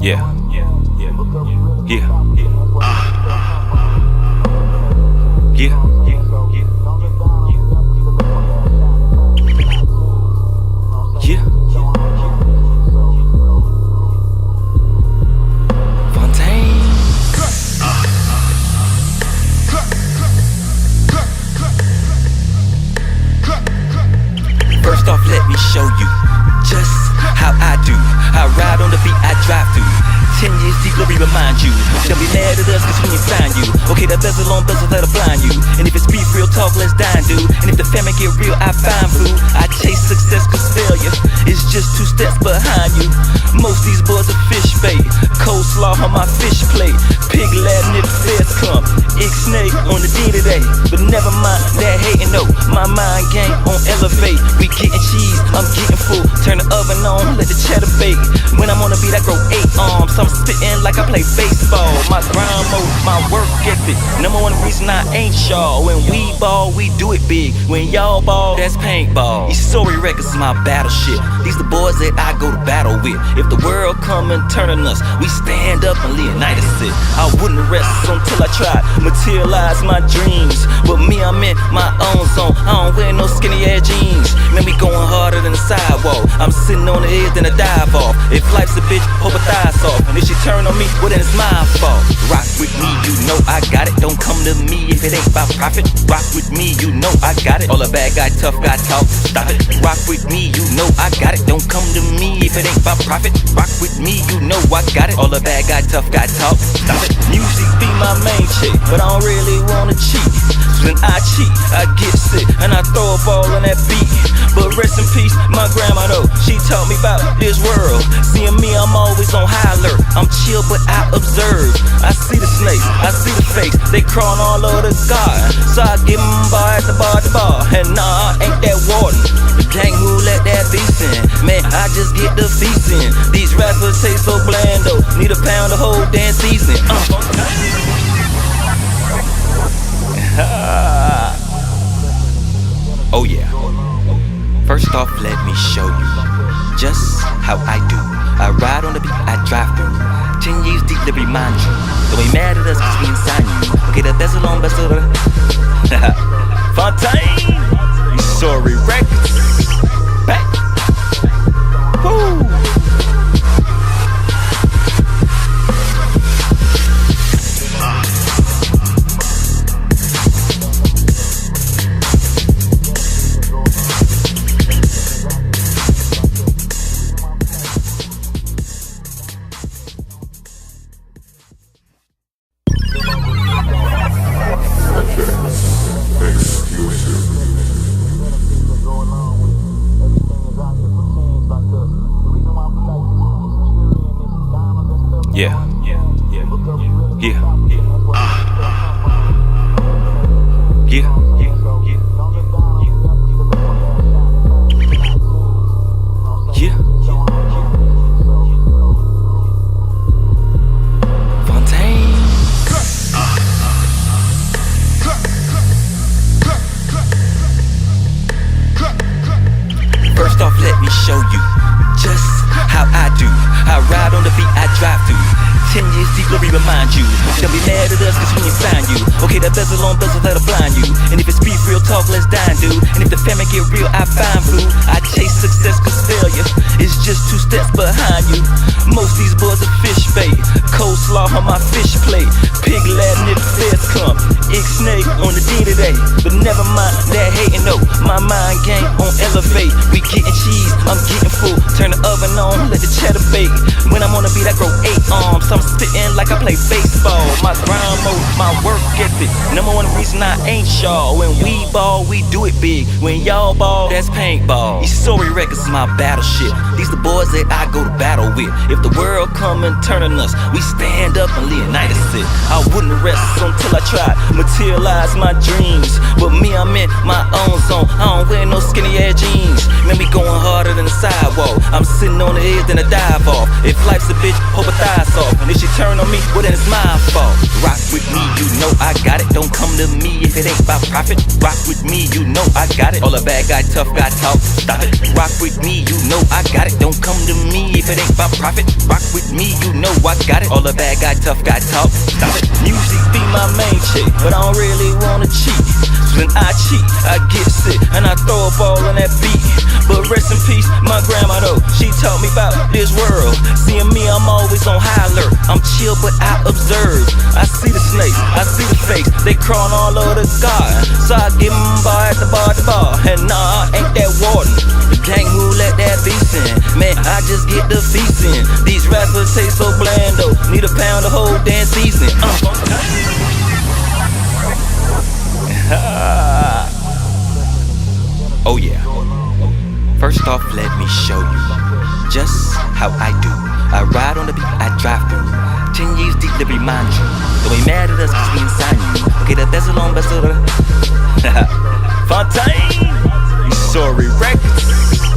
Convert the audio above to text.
Yeah. Yeah. Yeah. Yeah. Fontaine. First off, let me show you just how I do. I ride on the beat, I drive through. 10 years deep, glory remind you. Don't be mad at us cause we ain't sign you. Okay, the bezel on bezel that'll blind you. And if it's beef, real talk, let's dine, dude. And if the family get real, I find food. I chase success cause failure is just 2 steps behind you. Most these boys are fish bait. Coleslaw on my fish plate. Pig Latin if the feds come. Ixnay on the D today. But never mind that hating, no. My mind game on elevate. We getting cheese, I'm getting full. Turn the oven on, let the cheddar bake. When I'm on the beat, I grow 8 arms. I'm spitting like I play baseball. My grind mode, my work ethic. Number one reason I ain't y'all. When we ball, we do it big. When y'all ball, that's paintball. These sorry records is my battleship. These the boys that I go to battle with. If the world come and turn on us, we stand up and Leonidas it. I wouldn't rest until I tried materialize my dreams. But me, I'm in my own zone. I don't wear no skinny ass jeans. Man, me going harder than the sidewalk. I'm sitting on the edge, then I dive off. If life's a bitch, hope I thighs off. And if she turn on me, well then it's my fault. Rock with me, you know I got it. Don't come to me if it ain't about profit. Rock with me, you know I got it. All the bad guy, tough guy talk, stop it. Rock with me, you know I got it. Don't come to me if it ain't about profit. Rock with me, you know I got it. All the bad guy, tough guy talk, stop it. Music be my main chick, but I don't really wanna cheat. So when I cheat, I get sick and I throw a ball on that beat. But rest in peace, my grandma though, she taught me about this world. Seeing me, I'm always on high alert. I'm chill, but I observe. I see the snakes, I see the fakes. They crawling all over the garden. So I give them bar at the bar, And nah, ain't that warden. Dang, who let that beast in? Man, I just get the feast in. These rappers taste so bland though. Need a pound of whole damn seasoning. Oh yeah. First off, let me show you just how I do. I ride on the beat, I drive through. 10 years deep to remind you. Don't be mad at us cause we ain't sign you. Okay, the bezel on bezel. Fontaine, you sorry records. Back. Woo. Yeah. Yeah. Yeah. Yeah. Fontaine. First off, let me show you just how I do. I ride on the beat, I drive through. 10 years deep, glory remind you. Don't be mad at us cause we ain't sign you. Okay, the bezel on bezel that'll blind you. And if it's beef, real talk, let's dine, dude. And if the family get real, I find food. I chase success cause failure is just 2 steps behind you. Most these boys are fish bait. Coleslaw on my fish plate. Pig Latin if the feds come. Ixnay on the D today. But never mind that hating, no. My mind game on elevate. We getting cheese, I'm getting full. Turn the oven on, let the cheddar bake. When I'm on the beat, I grow 8 arms. I'm spitting like I play baseball. My grind mode, my work ethic. Number one reason I ain't y'all. When we ball, we do it big. When y'all ball, that's paintball. These sorry records is my battleship. These the boys that I go to battle with. If the world come and turn on us, we stand up and Leonidas it. I wouldn't rest until I tried materialize my dreams. But me, I'm in my own zone. I don't wear no skinny ass jeans. Man, me going harder than the sidewalk. I'm sitting on the edge, then I dive off. If life's a bitch, hope I thighs off. And if she turn on me, well then it's my fault. Rock with me, me, you know I got it. Don't come to me if it ain't about profit. Rock with me, you know I got it. All the bad guy, tough guy talk, stop it. Rock with me, you know I got it. Don't come to me if it ain't about profit. Rock with me, you know I got it. All the bad guy, tough guy talk, stop it. Music be my main chick, but I don't really wanna cheat. When I cheat, I get sick, and I throw up all on that beat. But rest in peace, my grandma though, she taught me about this world. Seeing me, I'm always on high alert. I'm chill, but I observe. I see the snakes, I see the fakes, they crawling all over the garden. So I give them bar at the bar. And nah, I ain't that warden. The dang who let that beast in. Man, I just get the feast in. These rappers taste so bland though, need a pound of whole damn season. Oh yeah. First off, let me show you just how I do. I ride on the beat, I drive through. 10 years deep, let me remind you. Don't be mad at us cause we inside you. Okay, the best alone, best of the Fontaine. You sorry records.